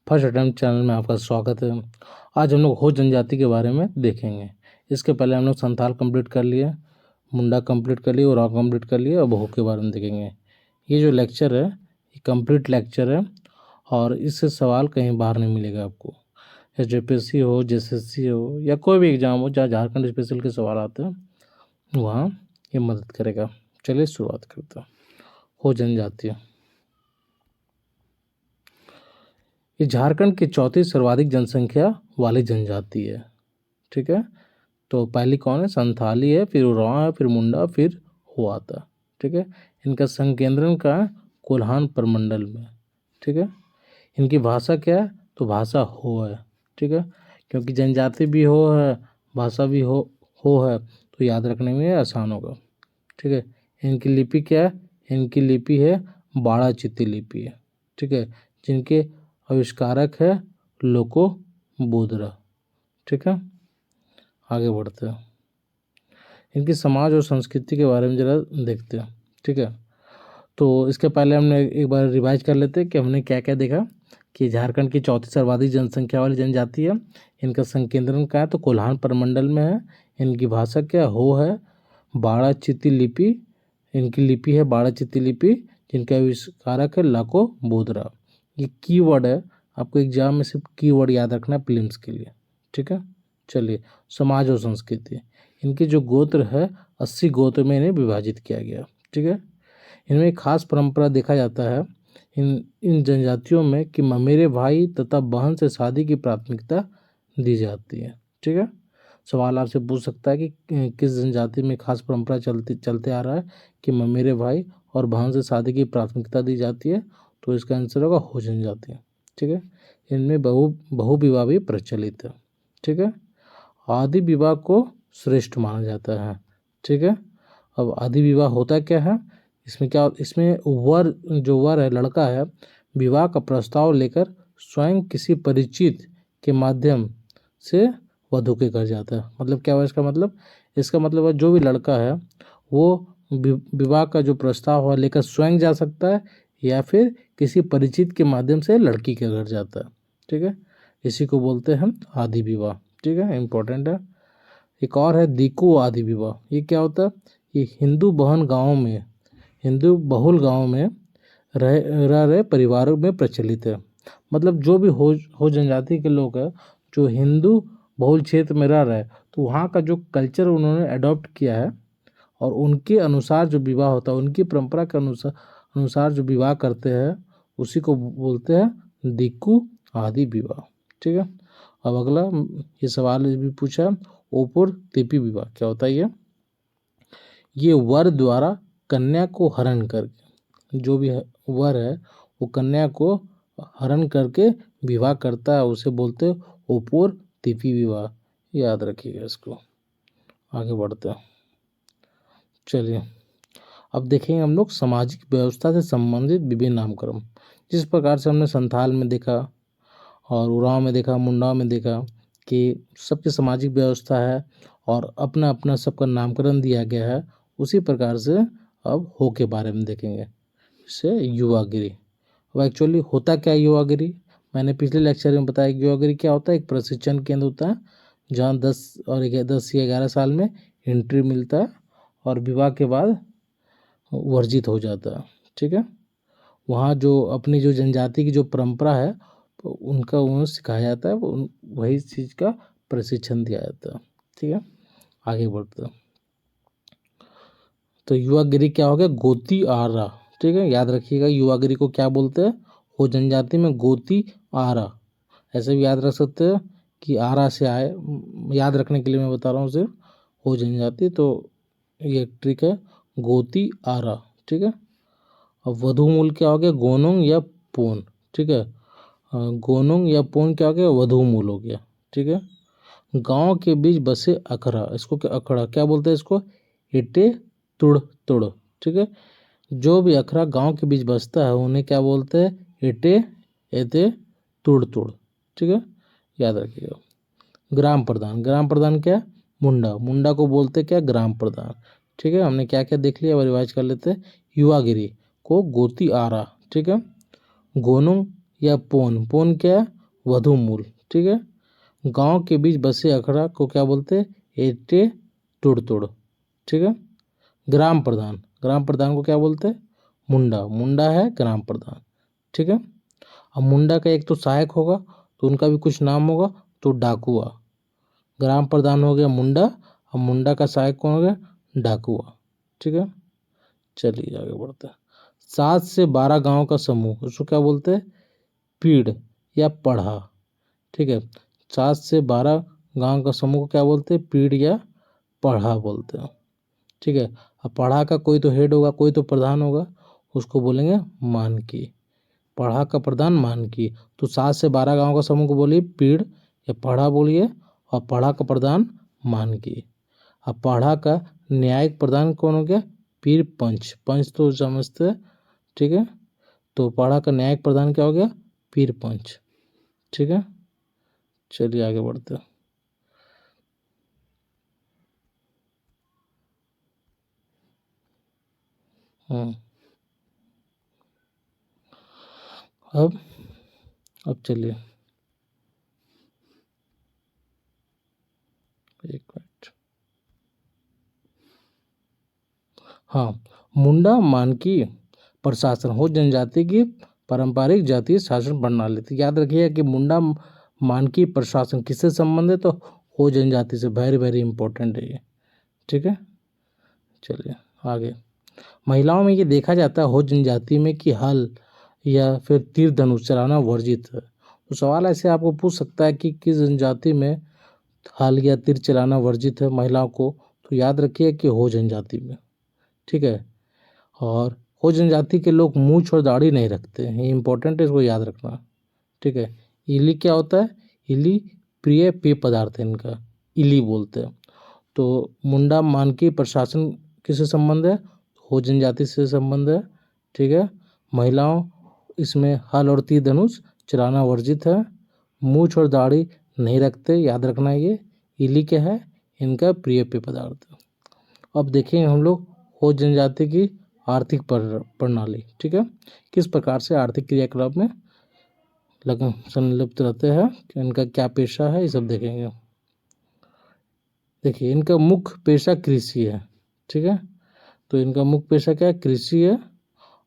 First attempt channel में आपका स्वागत है। आज हम लोग हो जनजाति के बारे में देखेंगे। इसके पहले हम लोग संथाल कंप्लीट कर लिए, मुंडा कंप्लीट कर लिए, उरांव कंप्लीट कर लिए। अब हो के बारे में देखेंगे। ये जो लेक्चर है ये कंप्लीट लेक्चर है और इससे सवाल कहीं बाहर नहीं मिलेगा आपको। HPSC हो, JSSC हो या कोई भी एग्ज़ाम हो जहाँ झारखंड स्पेशल के सवाल आते हैं वहाँ ये मदद करेगा। चलिए शुरुआत करते हैं। हो जनजाति ये झारखंड की चौथी सर्वाधिक जनसंख्या वाली जनजाति है। ठीक है, तो पहली कौन है? संथाली है, फिर उरांव है, फिर मुंडा, फिर हो आता। ठीक है, इनका संकेंद्रण का है कोल्हान प्रमंडल में। ठीक है, इनकी भाषा क्या है? तो भाषा हो है। ठीक है, क्योंकि जनजाति भी हो है, भाषा भी हो है, तो याद रखने में आसान होगा। ठीक है, इनकी लिपि क्या है? इनकी लिपि है बाड़ा चित्ती लिपि है। ठीक है, जिनके आविष्कारक है लोको बोदरा। ठीक है, आगे बढ़ते हैं। इनकी समाज और संस्कृति के बारे में ज़रा देखते हैं। ठीक है, तो इसके पहले हमने एक बार रिवाइज कर लेते हैं कि हमने क्या क्या देखा। कि झारखंड की चौथी सर्वाधिक जनसंख्या वाली जनजाति है। इनका संकेंद्रण कहाँ है? तो कोल्हान प्रमंडल में है। इनकी भाषा क्या हो है? बाड़ा चित्ती लिपि। इनकी लिपि है बाड़ा चित्ती लिपि, जिनका आविष्कारक है लाको बोदरा। ये कीवर्ड है, आपको एग्जाम में सिर्फ कीवर्ड याद रखना है प्रीलिम्स के लिए। ठीक है, चलिए समाज और संस्कृति। इनके जो गोत्र है 80 गोत्र में इन्हें विभाजित किया गया। ठीक है, इनमें एक खास परंपरा देखा जाता है इन जनजातियों में कि ममेरे भाई तथा बहन से शादी की प्राथमिकता दी जाती है। ठीक है, सवाल आपसे पूछ सकता है कि किस जनजाति में खास परंपरा चलते आ रहा है कि ममेरे भाई और बहन से शादी की प्राथमिकता दी जाती है, तो इसका आंसर होगा हो जनजाति। ठीक है, इनमें बहु विवाह भी प्रचलित है। ठीक है, आदि विवाह को श्रेष्ठ माना जाता है। ठीक है, अब आदि विवाह होता क्या है? इसमें वर है, लड़का है, विवाह का प्रस्ताव लेकर स्वयं किसी परिचित के माध्यम से वधु के घर जाता है। मतलब क्या हुआ इसका मतलब? इसका मतलब है जो भी लड़का है वो विवाह का जो प्रस्ताव है लेकर स्वयं जा सकता है या फिर किसी परिचित के माध्यम से लड़की के घर जाता है। ठीक है, इसी को बोलते हैं हम आदि विवाह। ठीक है, इम्पोर्टेंट है। एक और है दीको आदि विवाह। ये क्या होता है? ये हिंदू बहुल गाँव में रह रहे परिवारों में प्रचलित है। मतलब जो भी हो जनजाति के लोग हैं जो हिंदू बहुल क्षेत्र में रह रहे हैं, तो वहाँ का जो कल्चर उन्होंने अडॉप्ट किया है और उनके अनुसार जो विवाह होता है, उनकी परंपरा के अनुसार जो विवाह करते हैं उसी को बोलते हैं दिक्कू आदि विवाह। ठीक है, अब अगला ये सवाल भी पूछा, ओपुर तिपी विवाह क्या होता है? ये वर द्वारा कन्या को हरण करके, जो भी वर है वो कन्या को हरण करके विवाह करता है, उसे बोलते हैं ओपुर तिपी विवाह। याद रखिएगा इसको। आगे बढ़ते हैं। चलिए अब देखेंगे हम लोग सामाजिक व्यवस्था से संबंधित विभिन्न नामकरण। जिस प्रकार से हमने संथाल में देखा और उरांव में देखा, मुंडा में देखा कि सबकी सामाजिक व्यवस्था है और अपना अपना सबका नामकरण दिया गया है, उसी प्रकार से अब हो के बारे में देखेंगे। इससे युवागिरी। अब एक्चुअली होता क्या है युवागिरी? मैंने पिछले लेक्चर में बताया कि युवागिरी क्या होता है। एक प्रशिक्षण केंद्र होता है जहाँ 10 या 11 साल में एंट्री मिलता है और विवाह के बाद वर्जित हो जाता है। ठीक है, वहाँ जो अपनी जो जनजाति की जो परंपरा है तो उनका उन्हें सिखाया जाता है, वही चीज़ का प्रशिक्षण दिया जाता है। ठीक है, आगे बढ़ते हैं। तो युवागिरी क्या हो गया? गोती आरा। ठीक है, याद रखिएगा युवागिरी को क्या बोलते हैं? हो जनजाति में गोती आरा। ऐसे भी याद रख सकते हैं कि आरा से आए, याद रखने के लिए मैं बता रहा हूँ सिर्फ। हो जनजाति तो ये ट्रिक है गोती आरा। ठीक है, अब वधु मूल क्या हो गया? गोनोंग या पोन। ठीक है, गोनोंग या पोन क्या हो गया? वधु मूल हो गया। ठीक है, गांव के बीच बसे अखड़ा, इसको क्या अखड़ा क्या बोलते हैं? इसको इटे तुड़ तुड़। ठीक है, जो भी अखड़ा गांव के बीच बसता है उन्हें क्या बोलते हैं? इटे एते तुड़ तुड़। ठीक है, याद रखिएगा। ग्राम प्रधान क्या? मुंडा को बोलते क्या? ग्राम प्रधान। ठीक है, हमने क्या क्या देख लिया, अब रिवाइज कर लेते हैं। युवागिरी को गोती आरा। ठीक है, गोनुंग या पोन क्या है? वधूमूल, ठीक है। गांव के बीच बसे अखड़ा को क्या बोलते हैं? एटे तुड़ तुड़, ठीक है। ग्राम प्रधान, ग्राम प्रधान को क्या बोलते हैं? मुंडा, मुंडा है ग्राम प्रधान, ठीक है। अब मुंडा का एक तो सहायक होगा, तो उनका भी कुछ नाम होगा, तो डाकुआ। ग्राम प्रधान हो गया मुंडा, अब मुंडा का सहायक कौन हो गया? डाकुआ, ठीक है। चलिए आगे बढ़ते हैं। 7 से 12 गांव का समूह, उसको क्या बोलते हैं? पीढ़ या पढ़ा, ठीक है। 7 से 12 गांव का समूह को क्या बोलते हैं? पीढ़ या पढ़ा बोलते हैं, ठीक है। अब पढ़ा का कोई तो हेड होगा, कोई तो प्रधान होगा, उसको बोलेंगे मानकी। पढ़ा का प्रधान मानकी। तो 7 से 12 गांव का समूह को बोलिए पीढ़ या पढ़ा बोलिए, और पढ़ा का प्रधान मानकी। अब पढ़ा का न्यायिक प्रधान कौन हो गया? पीर पंच, पंच तो समझते हैं, ठीक है। तो पढ़ा का न्यायिक प्रधान क्या हो गया? पीर पंच, ठीक है। चलिए आगे बढ़ते हैं। हम्म, अब चलिए एक मिनट। हाँ, मुंडा मानकी प्रशासन हो जनजाति की पारंपरिक जातीय शासन प्रणाली। तो याद रखिए कि मुंडा मानकी प्रशासन किससे संबंधित है? तो हो जनजाति से। वेरी वेरी इंपॉर्टेंट है ये, ठीक है। चलिए आगे। महिलाओं में ये देखा जाता है हो जनजाति में कि हल या फिर तीर धनुष चलाना वर्जित है। तो सवाल ऐसे आपको पूछ सकता है कि किस जनजाति में हल या तीर चलाना वर्जित है महिलाओं को? तो याद रखिए कि हो जनजाति में, ठीक है। और हो जनजाति के लोग मूंछ और दाढ़ी नहीं रखते हैं, ये इंपॉर्टेंट है, इसको याद रखना, ठीक है। इली क्या होता है? इली प्रिय पेय पदार्थ है इनका, इली बोलते हैं। तो मुंडा मानकी प्रशासन किससे संबंध है? हो जनजाति से संबंध है, ठीक है। महिलाओं इसमें हल और तीर धनुष चलाना वर्जित है, मूछ और दाढ़ी नहीं रखते, याद रखना है ये। इली क्या है? इनका प्रिय पेय पदार्थ। अब देखेंगे हम लोग हो जनजाति की आर्थिक प्रणाली, ठीक है। किस प्रकार से आर्थिक क्रियाकलाप में लगन संलिप्त रहते हैं, कि इनका क्या पेशा है, ये सब देखेंगे। देखिए इनका मुख्य पेशा कृषि है, ठीक है। तो इनका मुख्य पेशा क्या है? कृषि है।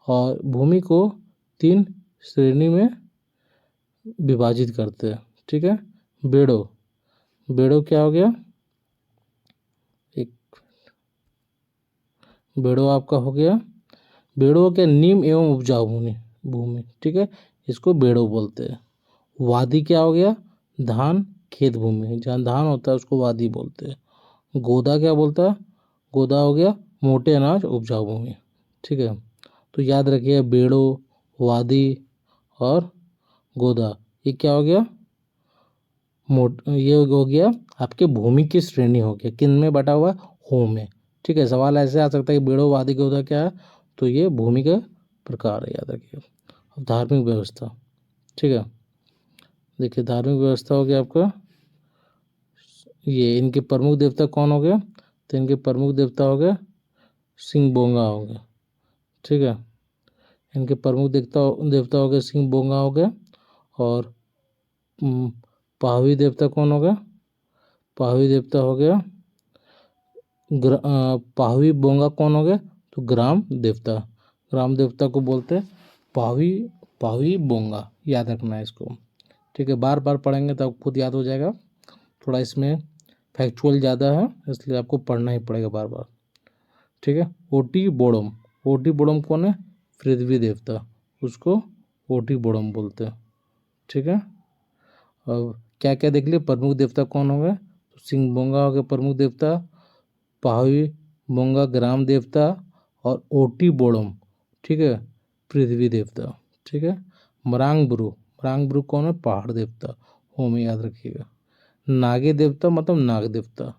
और भूमि को 3 श्रेणी में विभाजित करते हैं, ठीक है। बेड़ो, बेड़ो क्या हो गया? एक बेड़ो आपका हो गया, बेड़ो क्या? नीम एवं उपजाऊ भूमि, भूमि, ठीक है, इसको बेड़ो बोलते हैं। वादी क्या हो गया? धान खेत भूमि, जहाँ धान होता है उसको वादी बोलते हैं। गोदा क्या बोलता है? गोदा हो गया मोटे अनाज उपजाऊ भूमि, ठीक है। तो याद रखिए बेड़ो, वादी और गोदा, ये क्या हो गया? ये हो गया आपके भूमि की श्रेणी हो गया, किन में बटा हुआ? हो में, ठीक है। सवाल ऐसे आ सकता है कि बेड़ो वादी गोदा क्या है? तो ये भूमि का प्रकार है, याद रखिए। अब धार्मिक व्यवस्था, ठीक है। देखिए धार्मिक व्यवस्था हो गया आपका, ये इनके प्रमुख देवता कौन हो गया? तो इनके प्रमुख देवता हो गए सिंह बोंगा हो गया, ठीक है। इनके प्रमुख देवता देवता हो गए सिंह बोंगा हो गया। और पाहवी देवता कौन हो गया? पाहवी देवता हो गया पाहवी बोंगा कौन हो गया? तो ग्राम देवता, ग्राम देवता को बोलते हैं पाहवी, पाहवी बोंगा, याद रखना है इसको, ठीक है। बार बार पढ़ेंगे तो आपको खुद याद हो जाएगा। थोड़ा इसमें फैक्चुअल ज़्यादा है, इसलिए आपको पढ़ना ही पड़ेगा बार बार, ठीक है। ओटी बोड़म, ओटी बोड़म कौन है? पृथ्वी देवता, उसको ओटी बोड़म बोलते हैं, ठीक है। अब क्या क्या देख लिए? प्रमुख देवता कौन हो गए? तो सिंह बोंगा हो गए प्रमुख देवता, पाहवी बोंगा ग्राम देवता, और ओटी बोड़म, ठीक है, पृथ्वी देवता, ठीक है। मरांग ब्रू, मरांग ब्रू कौन है? पहाड़ देवता, हो में याद रखिएगा। नागे देवता मतलब नाग देवता।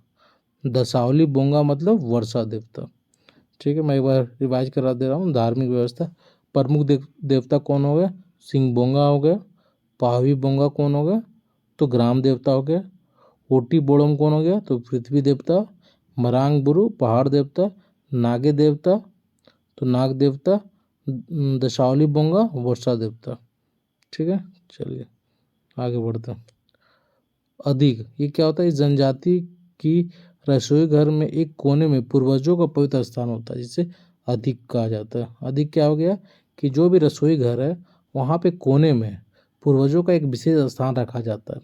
दसावली बोंगा मतलब वर्षा देवता, ठीक है। मैं एक बार रिवाइज करा दे रहा हूँ। धार्मिक व्यवस्था, प्रमुख देवता कौन हो गए? सिंह बोंगा हो गए। पाहवी बोंगा कौन हो गए? तो ग्राम देवता हो गए। ओटी बोड़म कौन हो गया? तो पृथ्वी देवता। मरांग बुरु पहाड़ देवता। नागे देवता तो नाग देवता। दशावली बोंगा वर्षा देवता, ठीक है। चलिए आगे बढ़ते हैं। अधिक, ये क्या होता है? इस जनजाति की रसोई घर में एक कोने में पूर्वजों का पवित्र स्थान होता है, जिसे अधिक कहा जाता है। अधिक क्या हो गया कि जो भी रसोई घर है वहाँ पे कोने में पूर्वजों का एक विशेष स्थान रखा जाता है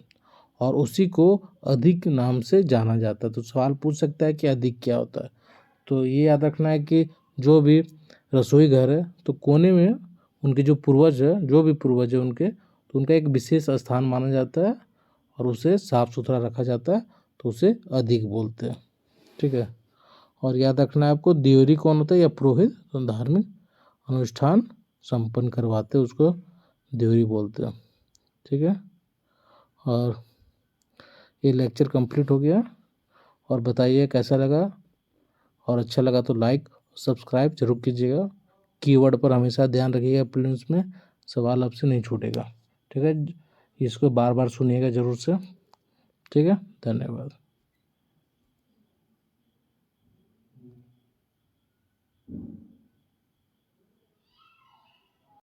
और उसी को अधिक नाम से जाना जाता है। तो सवाल पूछ सकता है कि अधिक क्या होता है। तो ये याद रखना है कि जो भी रसोई घर है तो कोने में उनके जो पूर्वज है, जो भी पूर्वज है उनके, तो उनका एक विशेष स्थान माना जाता है और उसे साफ सुथरा रखा जाता है, तो उसे अधिक बोलते हैं। ठीक है। और याद रखना है आपको, देवरी कौन होता है? या पुरोहित, तो धार्मिक अनुष्ठान संपन्न करवाते हैं उसको देवरी बोलते हैं। ठीक है। और ये लेक्चर कंप्लीट हो गया। और बताइए कैसा लगा, और अच्छा लगा तो लाइक सब्सक्राइब जरूर कीजिएगा। कीवर्ड पर हमेशा ध्यान रखिएगा, प्रीलिम्स में सवाल आपसे नहीं छूटेगा। ठीक है। इसको बार बार सुनिएगा ज़रूर से। ठीक है। धन्यवाद।